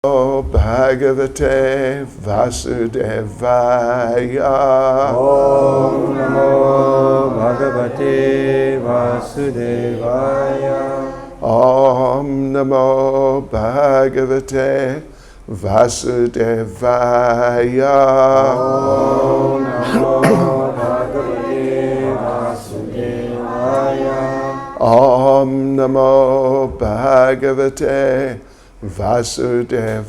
Bhagavate Vasudevaya. Om Namo Bhagavate Vasudevaya. Om Namo Bhagavate Vasudevaya. Om Namo Bhagavate Vasudevaya. Om Namo Bhagavate Vasudevaya.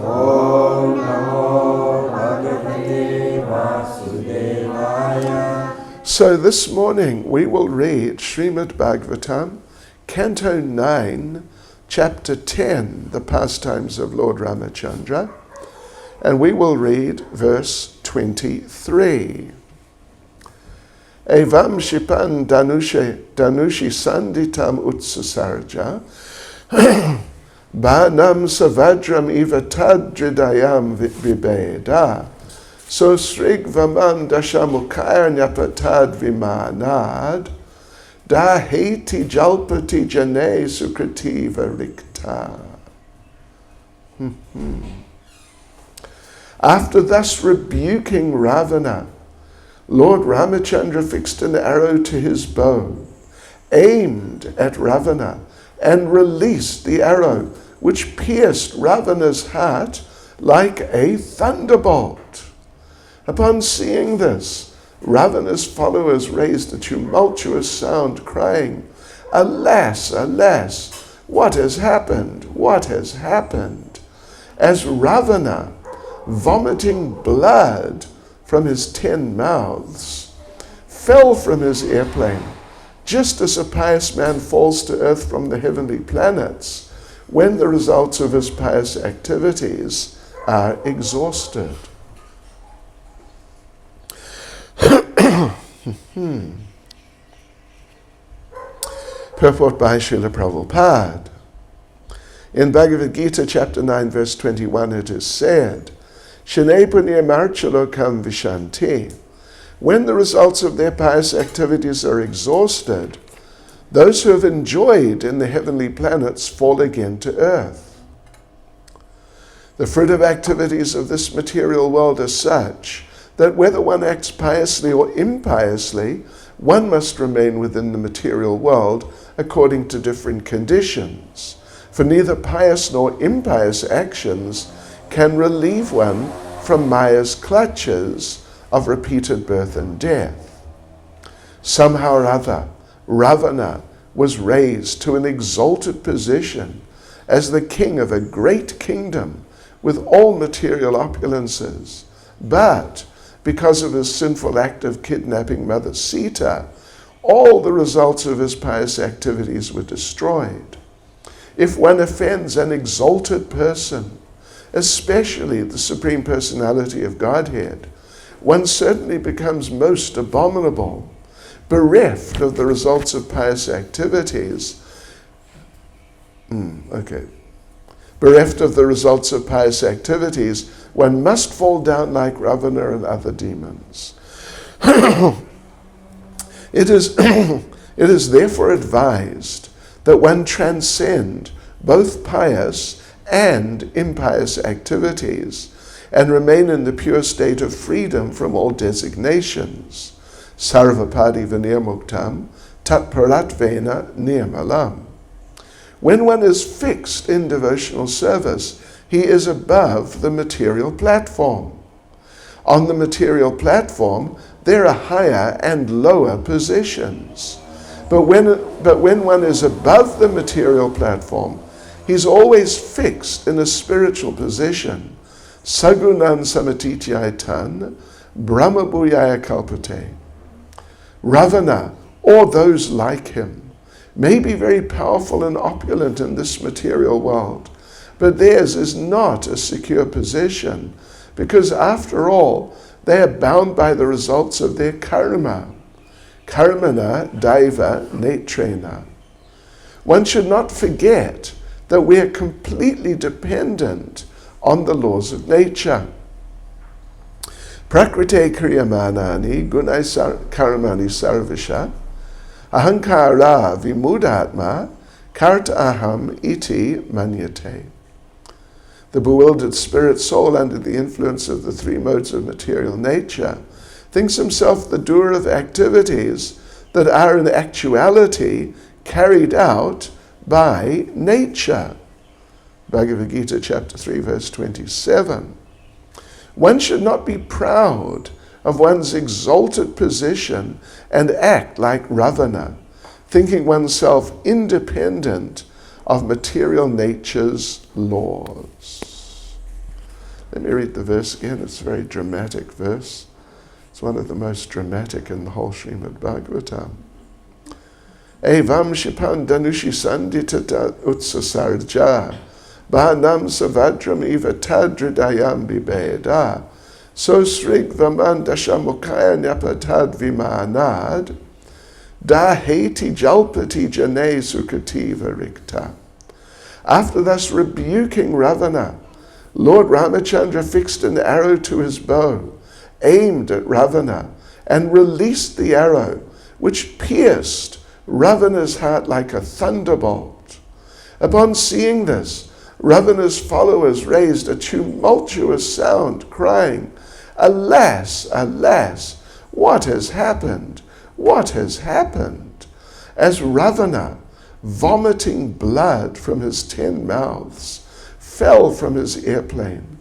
Om Namo Bhagavate Vasudevaya. So this morning we will read Srimad Bhagavatam, Canto 9, Chapter 10, the pastimes of Lord Ramachandra, and we will read verse 23. Evam Shipan Danushi Sanditam Utsasarja Banam Savajram Iva Tadridayam Vibeda So Srig Vaman Dashamukayar Nyapatad Vimanad Da Heti Jalpati Jane Sukrativa Rikta. After thus rebuking Ravana, Lord Ramachandra fixed an arrow to his bow, aimed at Ravana, and released the arrow, which pierced Ravana's heart like a thunderbolt. Upon seeing this, Ravana's followers raised a tumultuous sound, crying, "Alas, alas, what has happened? What has happened?" As Ravana, vomiting blood from his 10 mouths, fell from his airplane, just as a pious man falls to earth from the heavenly planets when the results of his pious activities are exhausted. Purport by Srila Prabhupada. In Bhagavad Gita chapter 9 verse 21 it is said, Shane punya marchalokam vishanti. When the results of their pious activities are exhausted, those who have enjoyed in the heavenly planets fall again to earth. The fruit of activities of this material world are such that whether one acts piously or impiously, one must remain within the material world according to different conditions. For neither pious nor impious actions can relieve one from Maya's clutches of repeated birth and death. Somehow or other, Ravana was raised to an exalted position as the king of a great kingdom with all material opulences. But because of his sinful act of kidnapping Mother Sita, all the results of his pious activities were destroyed. If one offends an exalted person, especially the Supreme Personality of Godhead, one certainly becomes most abominable, bereft of the results of pious activities. Bereft of the results of pious activities, one must fall down like Ravana and other demons. It is therefore advised that one transcend both pious and impious activities and remain in the pure state of freedom from all designations. Sarvapadi vinirmuktam tat paratvena nirmalam. When one is fixed in devotional service, he is above the material platform. On the material platform, there are higher and lower positions. But when one is above the material platform, he's always fixed in a spiritual position. Sagunan samatityaitan brahma bhuyaya kalpate. Ravana, or those like him, may be very powerful and opulent in this material world, but theirs is not a secure position, because after all, they are bound by the results of their karma. Karmana daiva netrena. One should not forget that we are completely dependent on the laws of nature. Prakrite kriyamanani gunai karmani sarvisha ahankara vimudatma Kart aham iti manyate. The bewildered spirit soul, under the influence of the three modes of material nature, thinks himself the doer of activities that are in actuality carried out by nature. Bhagavad Gita chapter 3 verse 27. One should not be proud of one's exalted position and act like Ravana, thinking oneself independent of material nature's laws. Let me read the verse again. It's a very dramatic verse. It's one of the most dramatic in the whole Srimad Bhagavatam. Evam shipan danushi sanditata utsasarja bhanam savadram eva tadridayam bibeda so srig vaman dashamukaya nyapatad vimanad da heti jalpati jane sukativa rikta. After thus rebuking Ravana, Lord Ramachandra fixed an arrow to his bow, aimed at Ravana, and released the arrow, which pierced Ravana's heart like a thunderbolt. Upon seeing this, Ravana's followers raised a tumultuous sound, crying, "Alas, alas, what has happened? What has happened?" As Ravana, vomiting blood from his 10 mouths, fell from his airplane,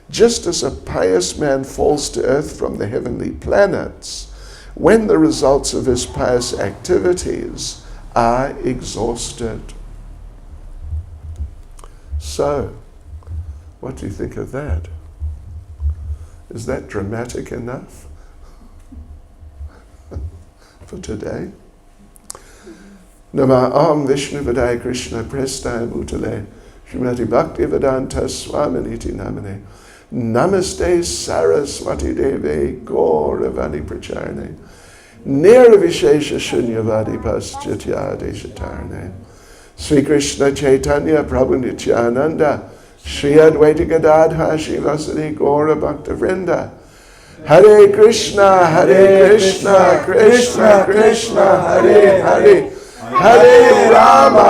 just as a pious man falls to earth from the heavenly planets, when the results of his pious activities are exhausted. So, what do you think of that? Is that dramatic enough for today? Nama Om Vishnu Vadaya Krishna Prestaya Bhutale Srimati Bhakti Vedanta Swaminiti Namane Namaste Saraswati Deve Gauravani Pracharne Nirvishesha Shunyavadi Paschatyade Shatarne Sri Krishna Chaitanya Prabhu Nityananda Shri Advaita Gadadha Shivasadi Gaura Bhakta Vrinda Hare Krishna, Krishna Krishna, Hare Hare Hare Rama,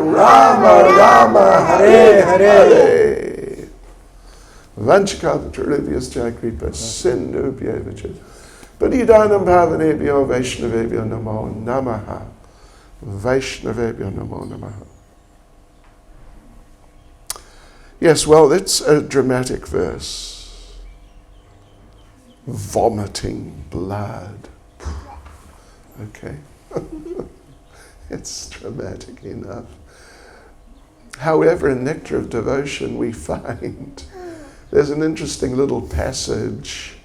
Rama Rama, Hare Hare. Vanchakalataribhyas Jakripa Sindhubhyevachat Padidanam Bhavanebhyo Vaishnavebhyo Namo Namaha. Vaishnavebhyo Namo Namaha. Yes, well, it's a dramatic verse. Vomiting blood. Okay. It's dramatic enough. However, in Nectar of Devotion we find there's an interesting little passage,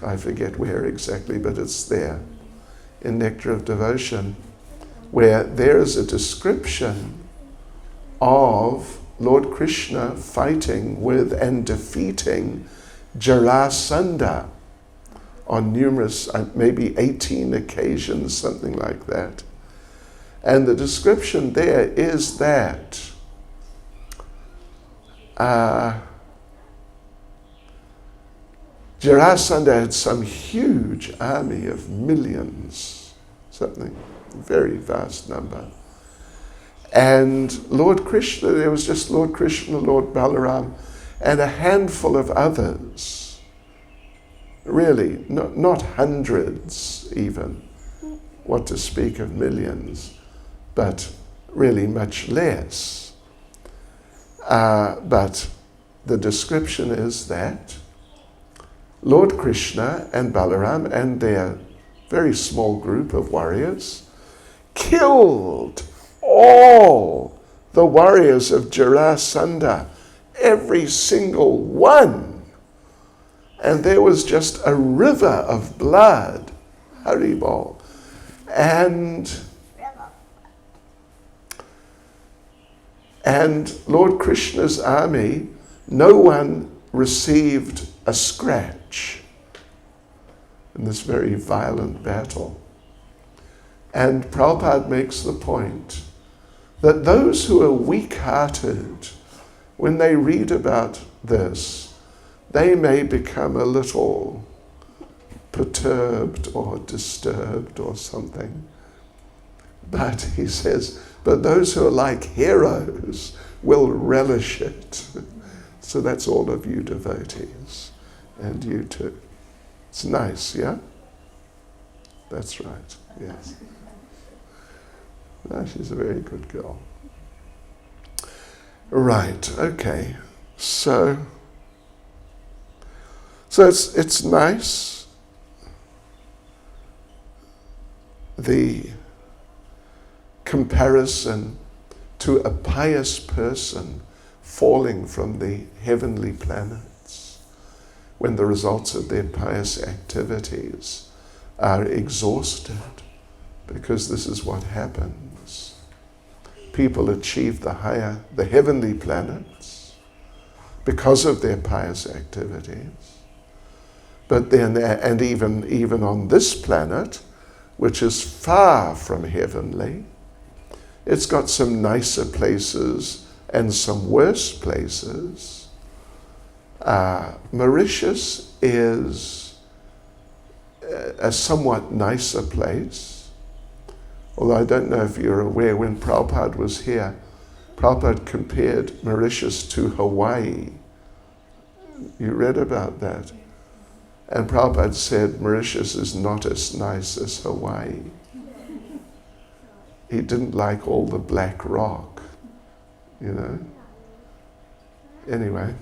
I forget where exactly, but it's there, in Nectar of Devotion, where there is a description of Lord Krishna fighting with and defeating Jarasandha on numerous, maybe 18 occasions, something like that. And the description there is that Jarasandha had some huge army of millions, something, very vast number. And Lord Krishna, there was just Lord Krishna, Lord Balaram, and a handful of others. Really, not hundreds even, what to speak of millions, but really much less. But the description is that Lord Krishna and Balaram and their very small group of warriors killed all the warriors of Jarasandha, every single one. And there was just a river of blood, Haribol. And Lord Krishna's army, no one received a scratch in this very violent battle. And Prabhupada makes the point that those who are weak-hearted, when they read about this, they may become a little perturbed or disturbed or something. But he says, but those who are like heroes will relish it. So that's all of you devotees, and you too. It's nice, yeah? That's right, yes. No, she's a very good girl. Right, okay. So it's nice. The comparison to a pious person falling from the heavenly planets when the results of their pious activities are exhausted, because this is what happens. People achieve the heavenly planets because of their pious activities. But then, and even on this planet, which is far from heavenly, it's got some nicer places and some worse places. Mauritius is a somewhat nicer place. Although I don't know if you're aware, when Prabhupada was here, Prabhupada compared Mauritius to Hawaii. You read about that? And Prabhupada said Mauritius is not as nice as Hawaii. He didn't like all the black rock, you know. Anyway.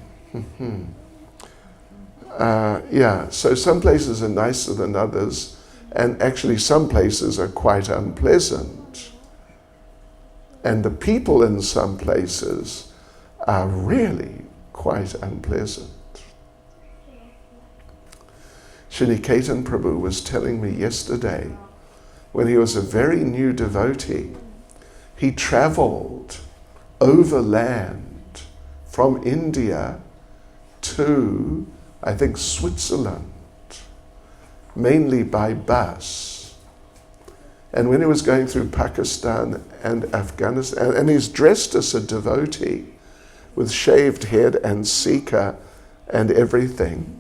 So some places are nicer than others, and actually some places are quite unpleasant. And the people in some places are really quite unpleasant. Shri Ketan Prabhu was telling me yesterday, when he was a very new devotee, he traveled overland from India to, I think, Switzerland, mainly by bus. And when he was going through Pakistan and Afghanistan, and he's dressed as a devotee with shaved head and sikha and everything.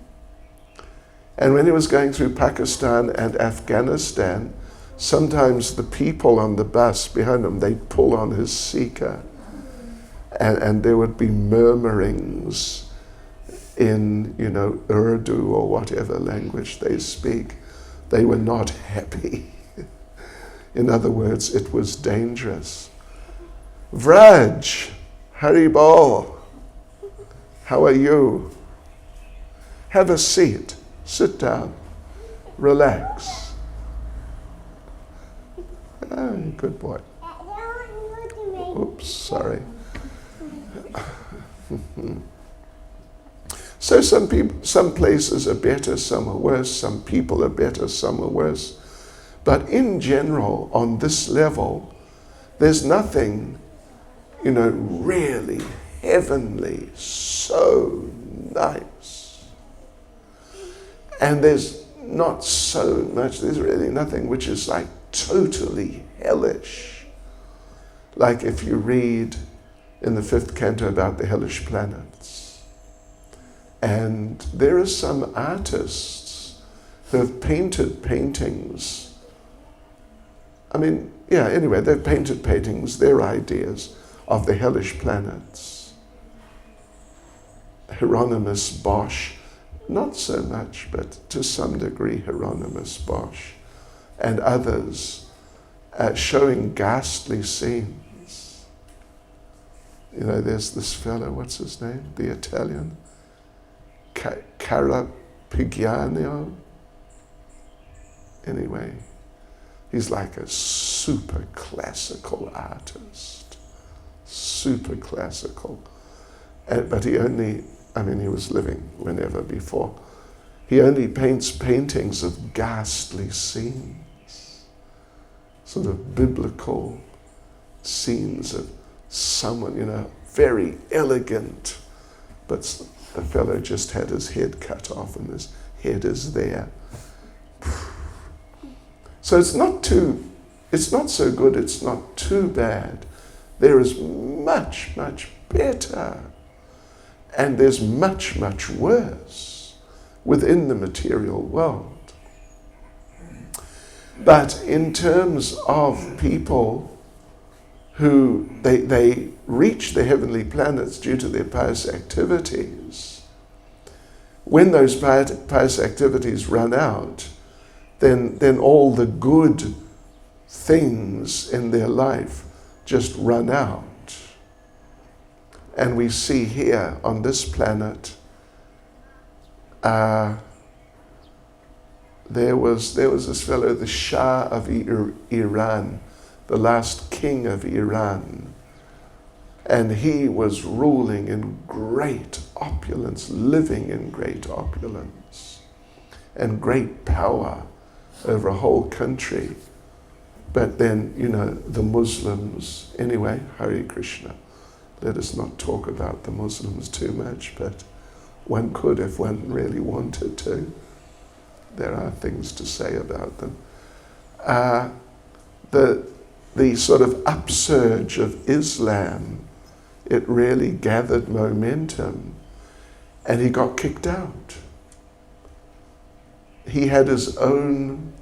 And when he was going through Pakistan and Afghanistan, sometimes the people on the bus behind him, they'd pull on his sikha, and there would be murmurings in, Urdu or whatever language they speak. They were not happy. In other words, it was dangerous. Vraj, Haribol, how are you? Have a seat. Sit down. Relax. Oh, good boy. Oops, sorry. So some places are better, some are worse, some people are better, some are worse. But in general, on this level, there's nothing, really heavenly, so nice. And there's not so much, there's really nothing which is like totally hellish. Like if you read in the 5th canto about the hellish planets. And there are some artists who have painted paintings. They've painted paintings, their ideas of the hellish planets. Hieronymus Bosch, not so much, but to some degree Hieronymus Bosch, and others showing ghastly scenes. There's this fellow, what's his name? The Italian? Carapigiano? Anyway, he's like a super classical artist. Super classical. But he was living whenever before. He only paints paintings of ghastly scenes, sort of biblical scenes of someone, very elegant, but the fellow just had his head cut off and his head is there. So it's not so good, it's not too bad. There is much, much better. And there's much, much worse within the material world. But in terms of people who they reach the heavenly planets due to their pious activities, when those pious activities run out, then all the good things in their life just run out. And we see here on this planet, there was this fellow, the Shah of Iran, the last king of Iran, and he was ruling in great opulence, living in great opulence and great power over a whole country. But then, the Muslims, anyway, Hare Krishna. Let us not talk about the Muslims too much, but one could if one really wanted to. There are things to say about them. The sort of upsurge of Islam, it really gathered momentum, and he got kicked out. He had his own,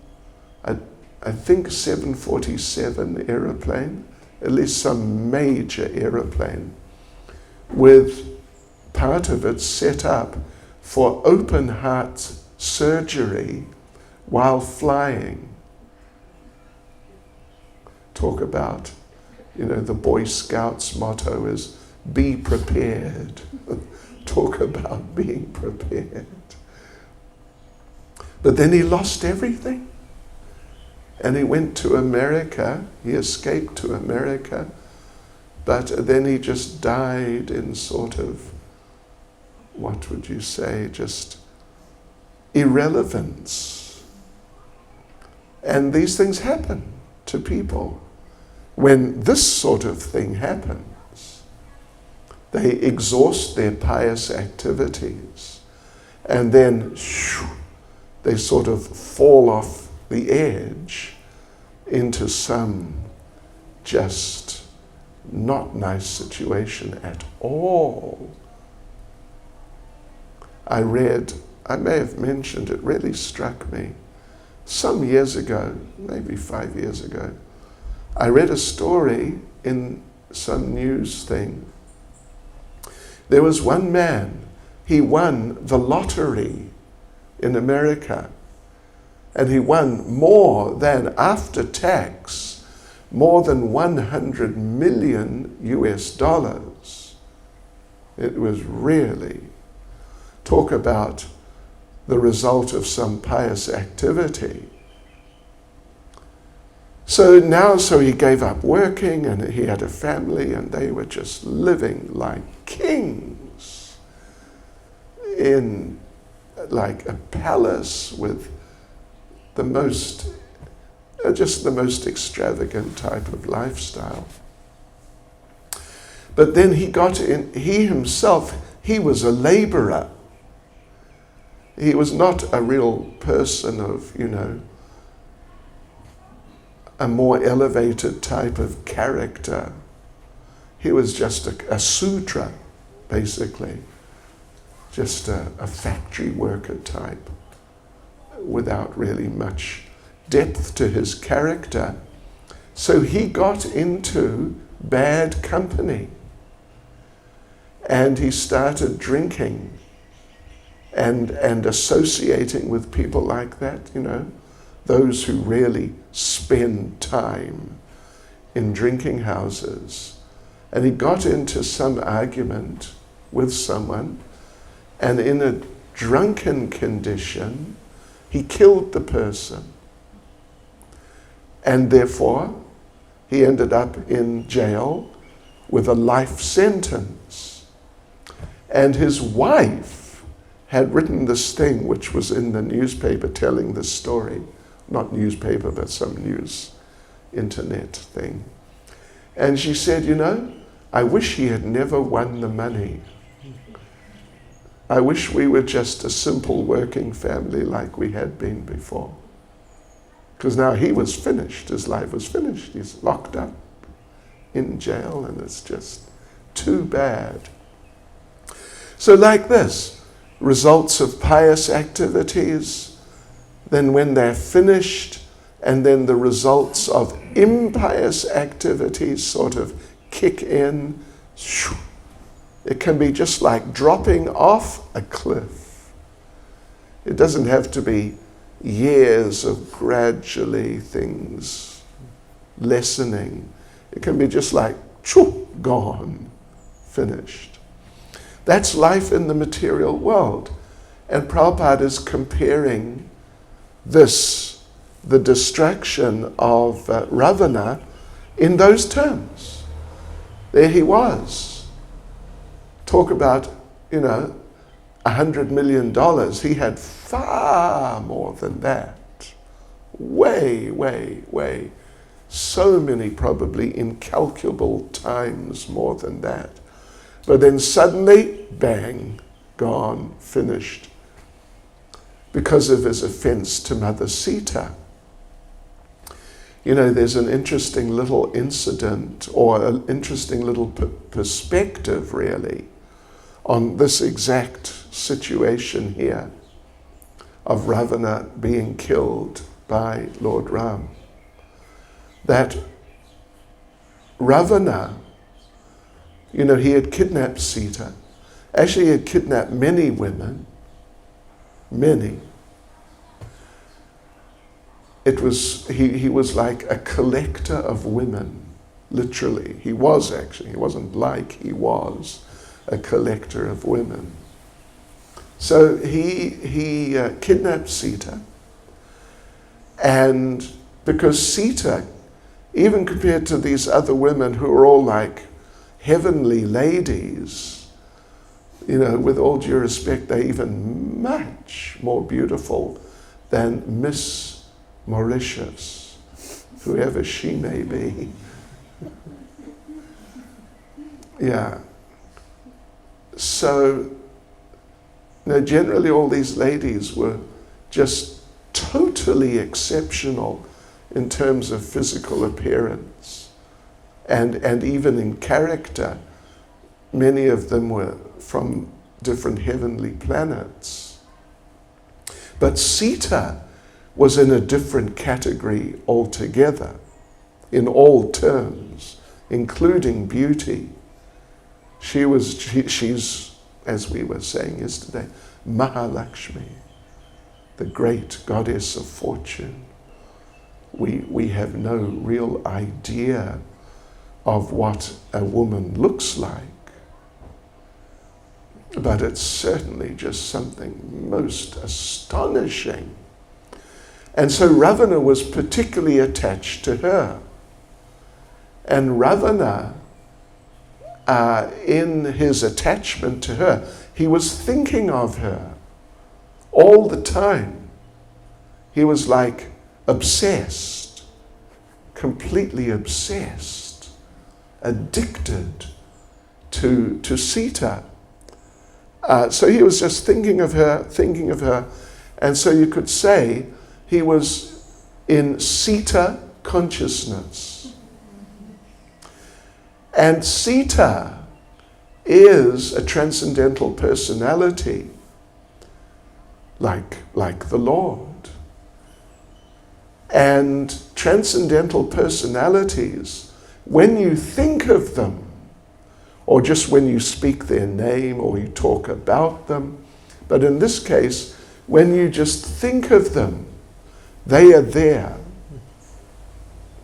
I think, 747 aeroplane, at least some major aeroplane, with part of it set up for open heart surgery while flying. Talk about, the Boy Scouts motto is, be prepared. Talk about being prepared. But then he lost everything. And he went to America. He escaped to America. But then he just died in sort of, what would you say, just irrelevance. And these things happen to people. When this sort of thing happens, they exhaust their pious activities, and then they sort of fall off the edge into some just not nice situation at all. I may have mentioned, it really struck me, some years ago, maybe 5 years ago, I read a story in some news thing. There was one man, he won the lottery in America, and he won more than, after tax, more than 100 million US dollars. It was really, talk about the result of some pious activity. So he gave up working, and he had a family, and they were just living like kings in like a palace with the most extravagant type of lifestyle. But then he was a laborer. He was not a real person of, a more elevated type of character. He was just a sutra, basically. Just a factory worker type, without really much depth to his character. So he got into bad company, and he started drinking and associating with people like that, those who really spend time in drinking houses. And he got into some argument with someone, and in a drunken condition, he killed the person. And therefore, he ended up in jail with a life sentence. And his wife had written this thing, which was in the newspaper, telling this story. Not newspaper, but some news internet thing. And she said, I wish he had never won the money. I wish we were just a simple working family like we had been before. Because now he was finished, his life was finished. He's locked up in jail, and it's just too bad. So like this, results of pious activities, then when they're finished and then the results of impious activities sort of kick in. It can be just like dropping off a cliff. It doesn't have to be years of gradually things lessening. It can be just like, gone, finished. That's life in the material world. And Prabhupada is comparing this, the distraction of Ravana, in those terms. There he was. Talk about, $100 million. He had far more than that. Way, way, way. So many, probably incalculable times more than that. But then suddenly, bang, gone, finished. Because of his offense to Mother Sita. There's an interesting little incident, or an interesting little perspective, really, on this exact situation here of Ravana being killed by Lord Ram. That Ravana, he had kidnapped Sita. Actually, he had kidnapped many women. Many. It was, he was like a collector of women, literally. He was actually. He wasn't like, he was a collector of women. So he kidnapped Sita. And because Sita, even compared to these other women who are all like heavenly ladies, with all due respect, they're even much more beautiful than Miss Mauritius, whoever she may be. Yeah. So, generally all these ladies were just totally exceptional in terms of physical appearance and even in character. Many of them were from different heavenly planets. But Sita was in a different category altogether, in all terms, including beauty. She's, as we were saying yesterday, Mahalakshmi, the great goddess of fortune. We have no real idea of what a woman looks like, but it's certainly just something most astonishing. And so Ravana was particularly attached to her. And Ravana, in his attachment to her, he was thinking of her all the time. He was like obsessed, completely obsessed, addicted to Sita. So he was just thinking of her, and so you could say he was in Sita consciousness. And Sita is a transcendental personality, like the Lord. And transcendental personalities, when you think of them, or just when you speak their name or you talk about them, but in this case, when you just think of them, they are there.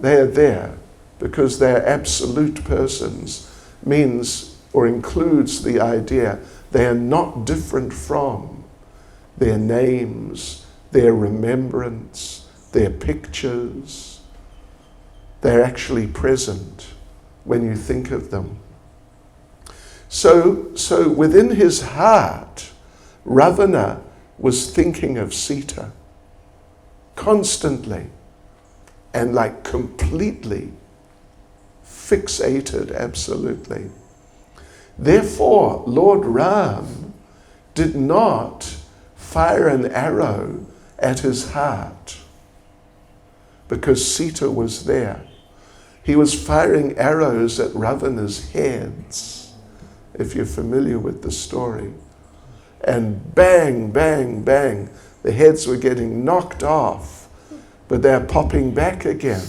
They are there because they're absolute persons, means or includes the idea they are not different from their names, their remembrance, their pictures. They're actually present when you think of them. So within his heart, Ravana was thinking of Sita constantly and like completely fixated, absolutely. Therefore, Lord Ram did not fire an arrow at his heart because Sita was there. He was firing arrows at Ravana's heads, if you're familiar with the story. And bang, bang, bang, the heads were getting knocked off. but they're popping back again.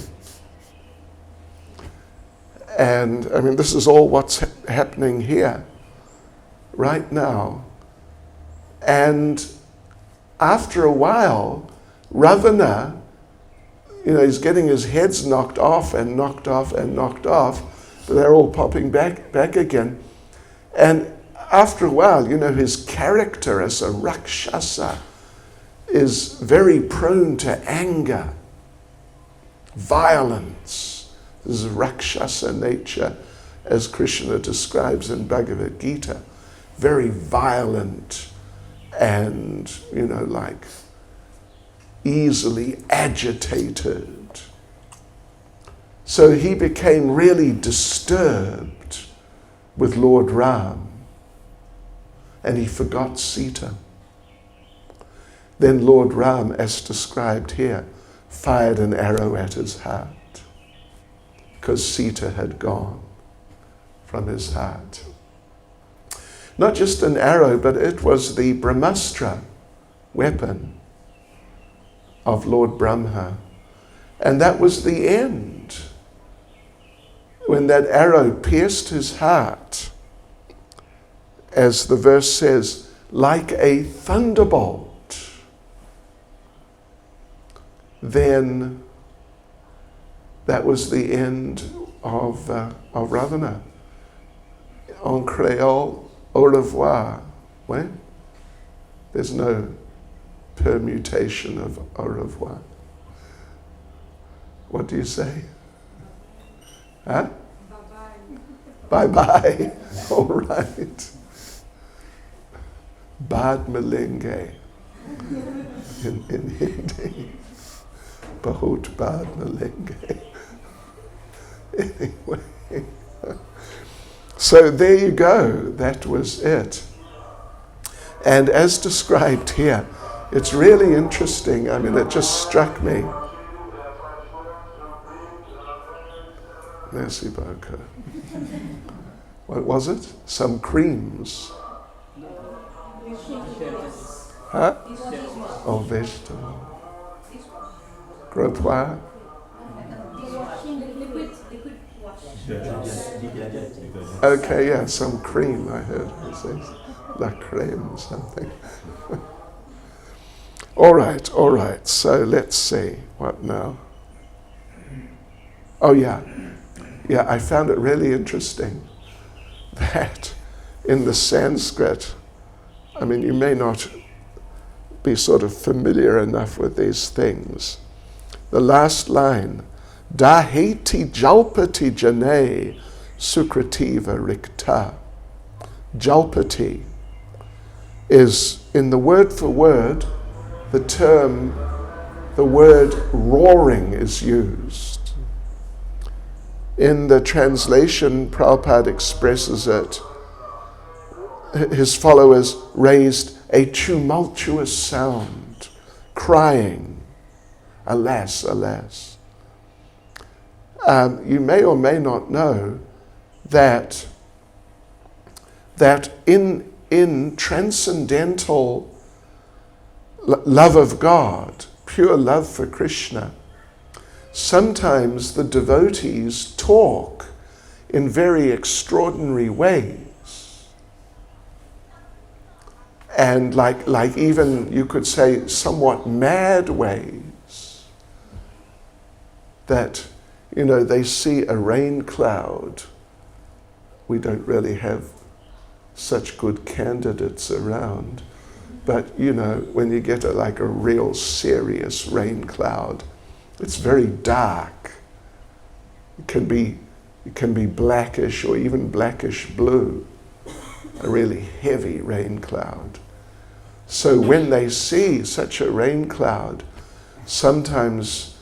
And I mean, this is all what's happening here right now. And after a while, Ravana, he's getting his heads knocked off and knocked off and knocked off, but they're all popping back again. And after a while, his character as a Rakshasa is very prone to anger, violence. This is Rakshasa nature, as Krishna describes in Bhagavad Gita. Very violent and, like easily agitated. So he became really disturbed with Lord Ram, and he forgot Sita. Then Lord Ram, as described here, fired an arrow at his heart because Sita had gone from his heart. Not just an arrow, but it was the Brahmastra weapon of Lord Brahma. And that was the end. When that arrow pierced his heart, as the verse says, like a thunderbolt, then that was the end of Ravana. En Creole, au revoir. Well, there's no permutation of au revoir. What do you say? Huh? Bye-bye. Bye-bye. All right. Bad Malenge in Hindi. Bahut bad Malenge. Anyway. So there you go. That was it. And as described here, it's really interesting. I mean, it just struck me. Merci beaucoup. What was it? Some creams. Huh? Oh, vegetable. Grottoir. Okay, yeah, some cream I heard. It says la crème something. All right. So let's see. What now? Oh, yeah. Yeah, I found it really interesting that in the Sanskrit, I mean, you may not be sort of familiar enough with these things. The last line, Daheti jalpati jane sukrativa rikta. Jalpati is, in the word for word, the word roaring is used. In the translation, Prabhupada expresses it. His followers raised a tumultuous sound, crying, alas, alas. You may or may not know that in transcendental love of God, pure love for Krishna, sometimes the devotees talk in very extraordinary ways. And like even, you could say, somewhat mad ways. That, they see a rain cloud. We don't really have such good candidates around. But, when you get a real serious rain cloud, it's very dark. It can be blackish or even blackish blue, a really heavy rain cloud. So when they see such a rain cloud, sometimes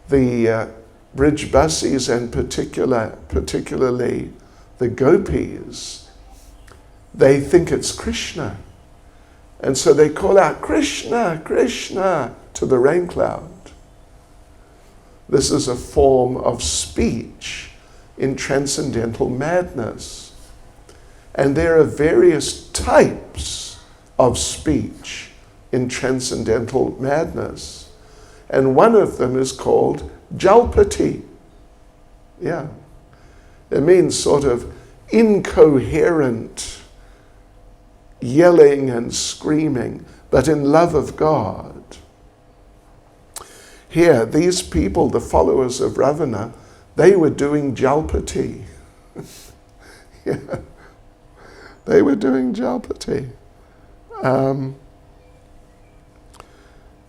the Brijbasis and particularly the gopis, they think it's Krishna. And so they call out, Krishna, Krishna, to the rain cloud. This is a form of speech in transcendental madness. And there are various types of speech in transcendental madness. And one of them is called Jalpati. Yeah. It means sort of incoherent yelling and screaming, but in love of God. Here, these people, the followers of Ravana, they were doing Jalpati. Yeah. They were doing Jalpati.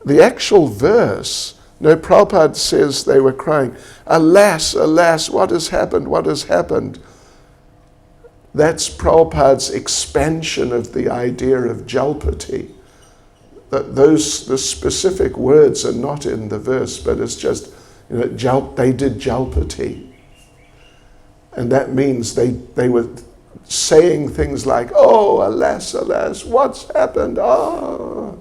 The actual verse, Prabhupada says they were crying, "Alas, alas, what has happened, what has happened?" That's Prabhupada's expansion of the idea of Jalpati. The specific words are not in the verse, but it's just, they did Jalpati. And that means they were saying things like, "Oh, alas, alas, what's happened? Oh,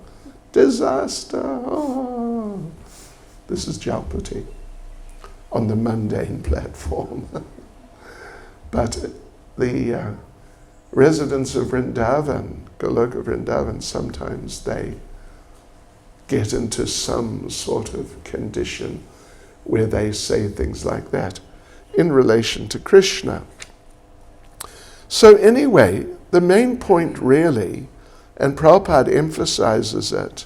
disaster. Oh." This is Jalpati on the mundane platform. But the residents of Vrindavan, Goloka Vrindavan, sometimes they get into some sort of condition where they say things like that in relation to Krishna. So anyway, the main point really, and Prabhupada emphasizes it,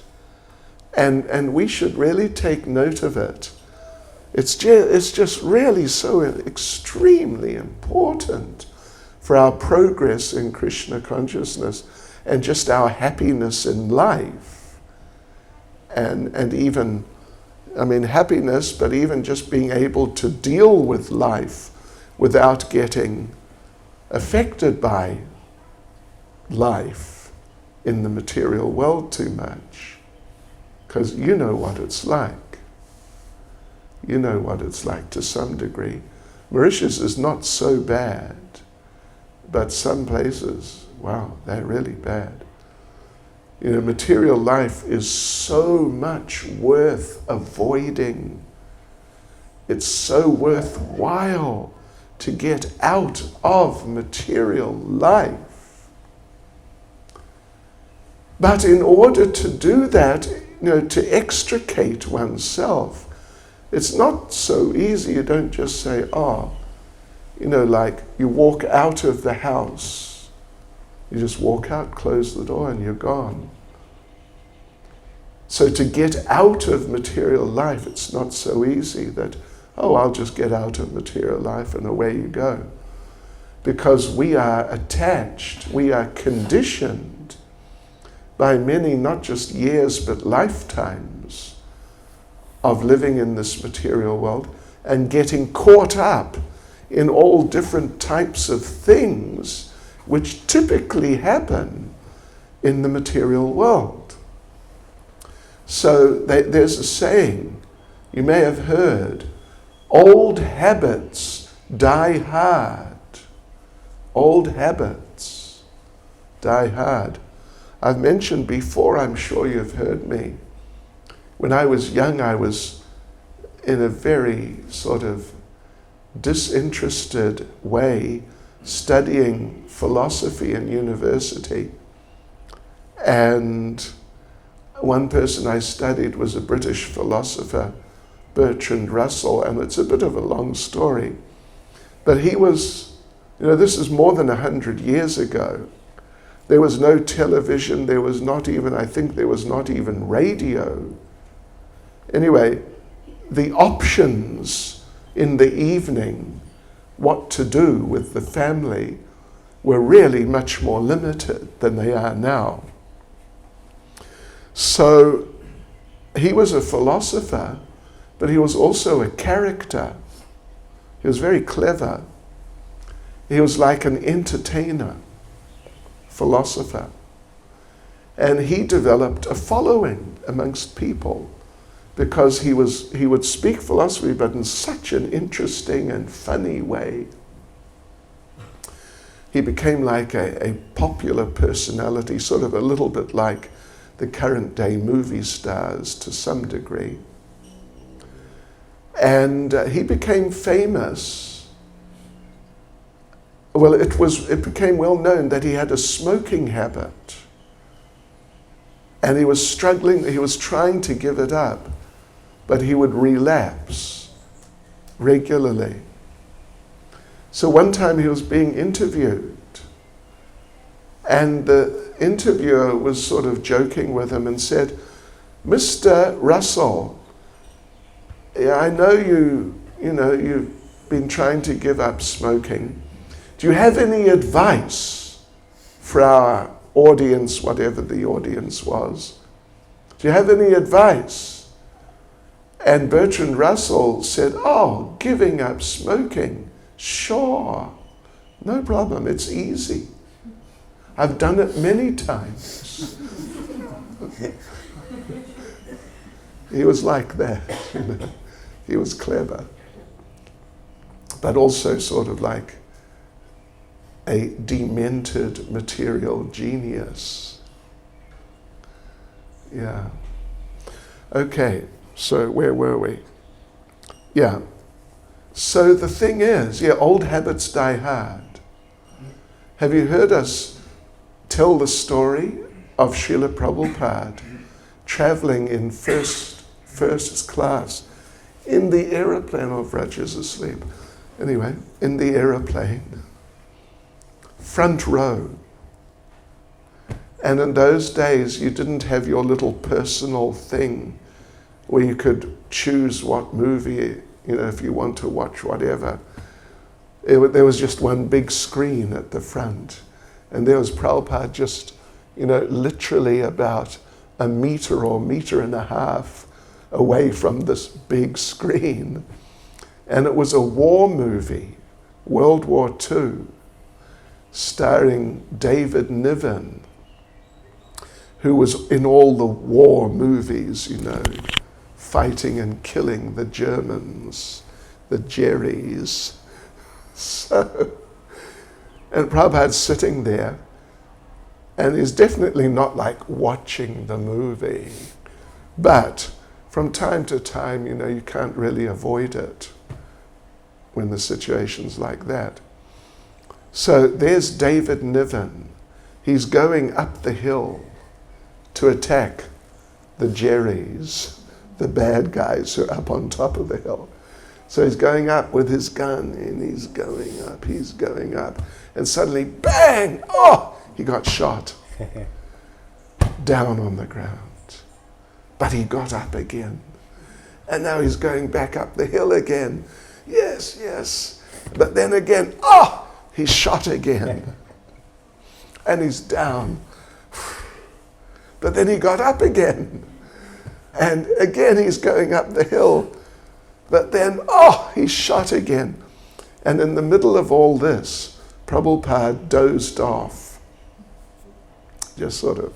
and we should really take note of it. It's just really so extremely important for our progress in Krishna consciousness and just our happiness in life. And even, happiness, but even just being able to deal with life without getting affected by life in the material world too much. Because you know what it's like. You know what it's like to some degree. Mauritius is not so bad, but some places, wow, they're really bad. Material life is so much worth avoiding. It's so worthwhile to get out of material life. But in order to do that, to extricate oneself, it's not so easy. You don't just say, like you walk out of the house. You just walk out, close the door, and you're gone. So to get out of material life, it's not so easy that, I'll just get out of material life and away you go. Because we are attached, we are conditioned by many, not just years, but lifetimes of living in this material world and getting caught up in all different types of things which typically happen in the material world. So there's a saying, you may have heard, old habits die hard. Old habits die hard. I've mentioned before, I'm sure you've heard me, when I was young, I was in a very sort of disinterested way studying philosophy in university. And one person I studied was a British philosopher, Bertrand Russell, and it's a bit of a long story. But he was, this is more than 100 years ago. There was no television, there was not even radio. Anyway, the options in the evening, what to do with the family, were really much more limited than they are now. So he was a philosopher, but he was also a character. He was very clever. He was like an entertainer, philosopher. And he developed a following amongst people because he would speak philosophy, but in such an interesting and funny way. He became like a popular personality, sort of a little bit like the current day movie stars to some degree. And he became famous. Well, it became well known that he had a smoking habit. And he was struggling, he was trying to give it up. but he would relapse regularly. So one time he was being interviewed, and the interviewer was sort of joking with him and said, "Mr. Russell, I know you've been trying to give up smoking. Do you have any advice for our audience, whatever the audience was? Do you have any advice?" And Bertrand Russell said, "Oh, giving up smoking, sure, no problem, it's easy. I've done it many times." He was like that, He was clever, but also sort of like a demented material genius. Yeah. Okay, so where were we? Yeah. So the thing is, old habits die hard. Have you heard us tell the story of Srila Prabhupada traveling in first class in the aeroplane? Of Raja's asleep. Anyway, in the aeroplane, front row. And in those days, you didn't have your little personal thing where you could choose what movie, if you want to watch whatever. There was just one big screen at the front. And there was Prabhupada just, literally about a meter or meter and a half away from this big screen. And it was a war movie, World War II, starring David Niven, who was in all the war movies, fighting and killing the Germans, the Jerrys. And Prabhupada's sitting there, and he's definitely not like watching the movie, but from time to time, you can't really avoid it when the situation's like that. So there's David Niven. He's going up the hill to attack the Jerrys, the bad guys who are up on top of the hill. So he's going up with his gun, and he's going up, and suddenly, bang! Oh, he got shot down on the ground. But he got up again. And now he's going back up the hill again. Yes. But then again, he's shot again. And he's down. But then he got up again. And again he's going up the hill. But then, he's shot again. And in the middle of all this, Prabhupada dozed off. Just sort of,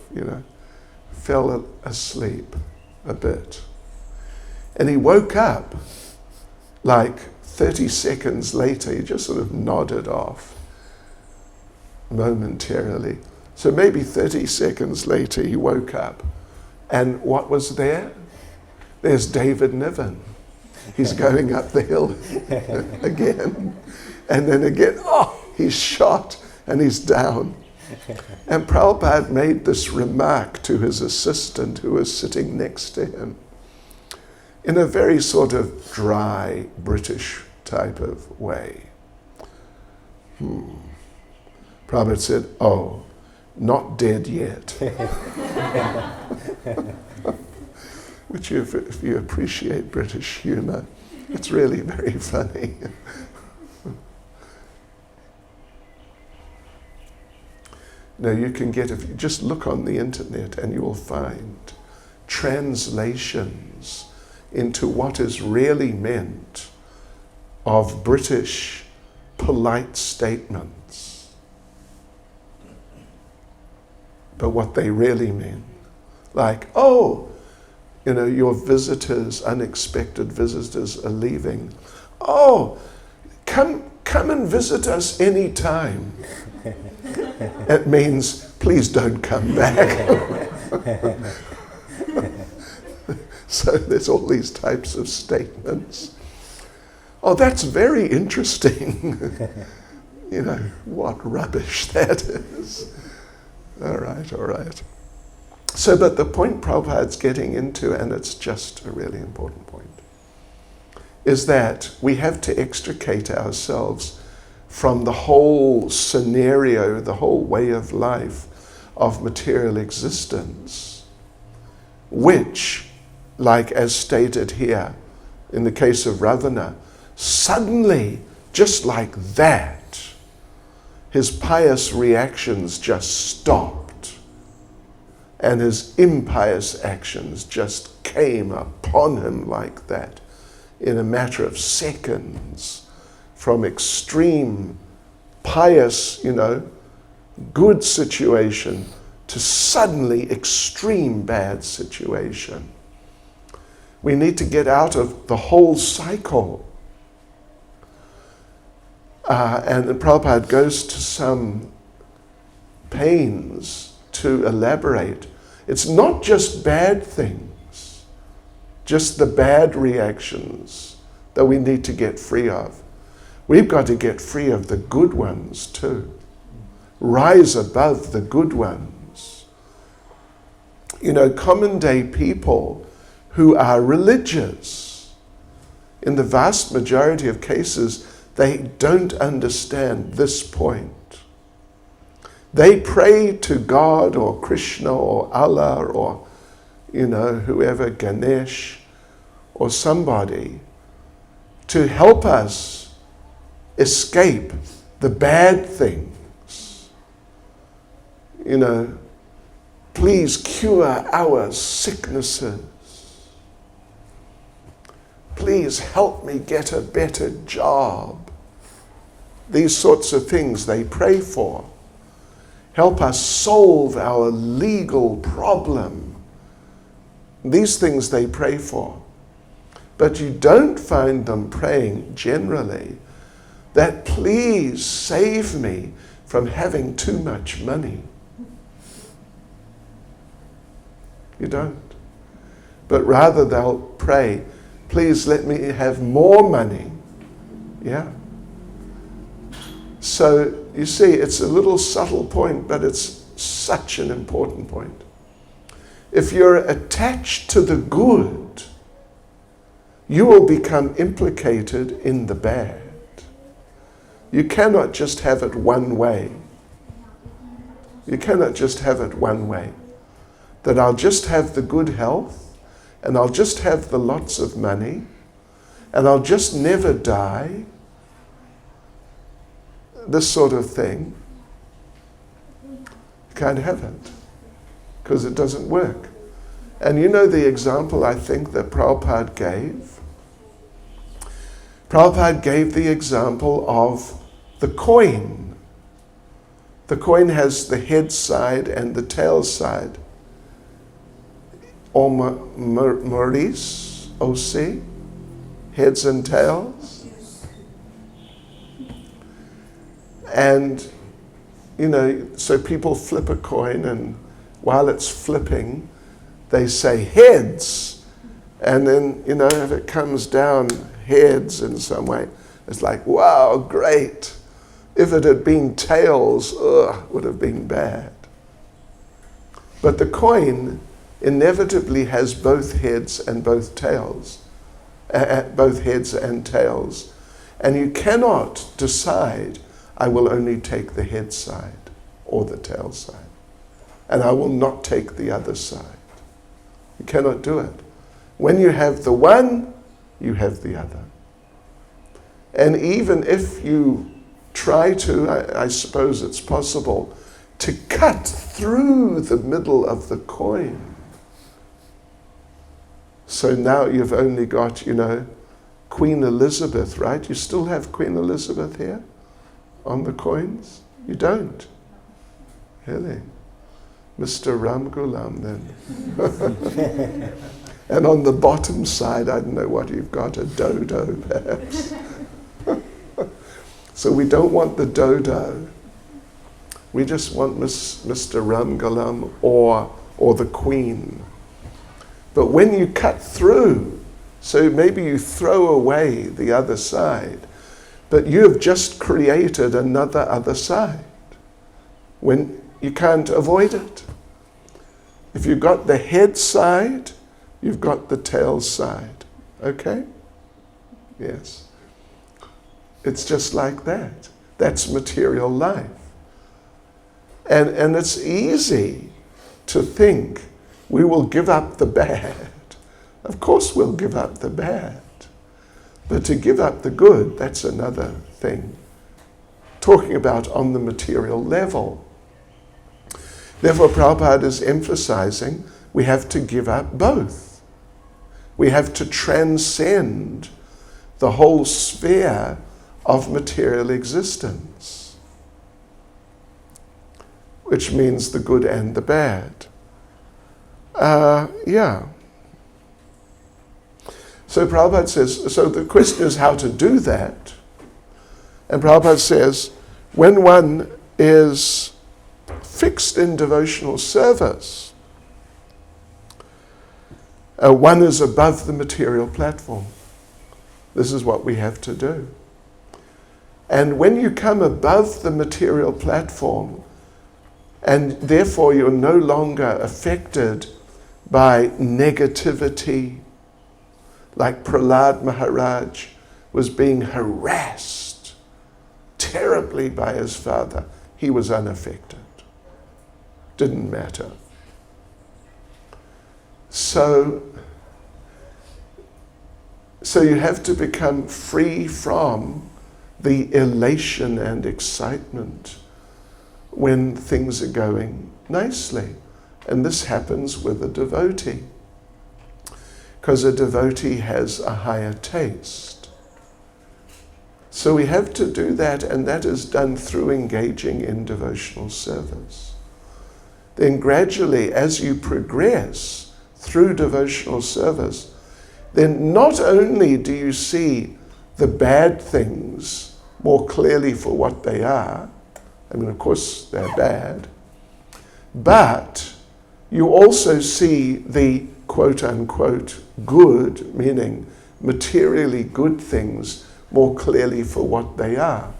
fell asleep a bit. And he woke up like 30 seconds later. He just sort of nodded off momentarily. So maybe 30 seconds later he woke up. And what was there? There's David Niven. He's going up the hill again. And then again, he's shot and he's down. And Prabhupada made this remark to his assistant who was sitting next to him in a very sort of dry British type of way. Prabhupada said, not dead yet. Which, if you appreciate British humour, it's really very funny. Now you can get, if you just look on the internet, and you will find translations into what is really meant of British polite statements, but what they really mean. Like, your visitors, unexpected visitors are leaving. Come and visit us anytime. It means, please don't come back. So there's all these types of statements. That's very interesting. What rubbish that is. All right. But the point Prabhupada's getting into, and it's just a really important point, is that we have to extricate ourselves from the whole scenario, the whole way of life of material existence, which, like as stated here, in the case of Ravana, suddenly, just like that, his pious reactions just stopped, and his impious actions just came upon him like that in a matter of seconds, from extreme pious, good situation to suddenly extreme bad situation. We need to get out of the whole cycle. And Prabhupada goes to some pains to elaborate. It's not just bad things, just the bad reactions that we need to get free of. We've got to get free of the good ones too. Rise above the good ones. Common day people who are religious, in the vast majority of cases, they don't understand this point. They pray to God or Krishna or Allah or, whoever, Ganesh or somebody, to help us escape the bad things. Please cure our sicknesses. Please help me get a better job. These sorts of things they pray for. Help us solve our legal problem. These things they pray for. But you don't find them praying generally that please save me from having too much money. You don't. But rather they'll pray, please let me have more money. Yeah? So, you see, it's a little subtle point, but it's such an important point. If you're attached to the good, you will become implicated in the bad. You cannot just have it one way. You cannot just have it one way. That I'll just have the good health, and I'll just have the lots of money, and I'll just never die. This sort of thing. You can't have it, because it doesn't work. And the example I think that Prabhupada gave? Prabhupada gave the example of the coin. The coin has the head side and the tail side. Or Maurice, O.C., heads and tails. And, so people flip a coin, and while it's flipping, they say heads. And then, if it comes down heads in some way, it's like, wow, great. If it had been tails, would have been bad. But the coin inevitably has both heads and both tails, both heads and tails. And you cannot decide, I will only take the head side or the tail side, and I will not take the other side. You cannot do it. When you have the one, you have the other. And even if you try to, I suppose it's possible, to cut through the middle of the coin. So now you've only got, Queen Elizabeth, right? You still have Queen Elizabeth here on the coins? You don't. Really? Mr. Ram Gulam then. And on the bottom side, I don't know what you've got, a dodo perhaps. So we don't want the dodo. We just want Mr. Ram Gulam or the Queen. But when you cut through, so maybe you throw away the other side, but you have just created another side when you can't avoid it. If you've got the head side, you've got the tail side. Okay? Yes. It's just like that. That's material life. And it's easy to think we will give up the bad. Of course we'll give up the bad. But to give up the good, that's another thing. Talking about on the material level. Therefore, Prabhupada is emphasizing we have to give up both. We have to transcend the whole sphere of material existence, which means the good and the bad. So Prabhupada says, so the question is how to do that. And Prabhupada says, when one is fixed in devotional service, one is above the material platform. This is what we have to do. And when you come above the material platform, and therefore you're no longer affected by negativity, like Prahlad Maharaj was being harassed terribly by his father. He was unaffected. Didn't matter. So you have to become free from the elation and excitement when things are going nicely. And this happens with a devotee, because a devotee has a higher taste. So we have to do that, and that is done through engaging in devotional service. Then gradually, as you progress through devotional service, then not only do you see the bad things more clearly for what they are, I mean, of course they're bad, but you also see the quote-unquote good, meaning materially good things, more clearly for what they are,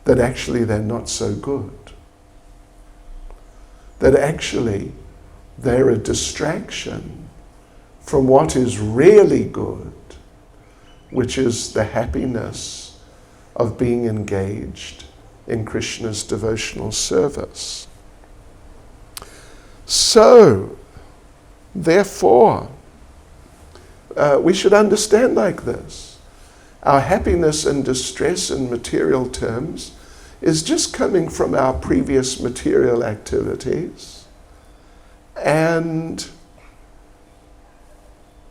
that actually they're not so good. That actually they're a distraction from what is really good, which is the happiness of being engaged in Krishna's devotional service. So, therefore, we should understand like this. Our happiness and distress in material terms is just coming from our previous material activities. And,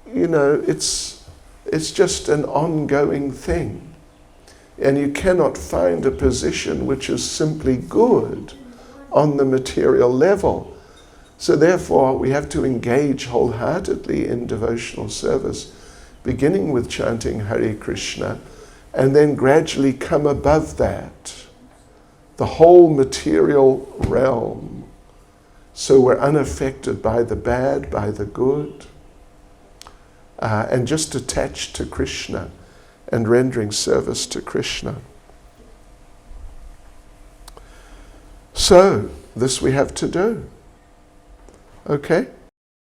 you know, it's just an ongoing thing. And you cannot find a position which is simply good on the material level. So therefore, we have to engage wholeheartedly in devotional service, beginning with chanting Hare Krishna, and then gradually come above that, the whole material realm. So we're unaffected by the bad, by the good, and just attached to Krishna and rendering service to Krishna. So, this we have to do. Okay?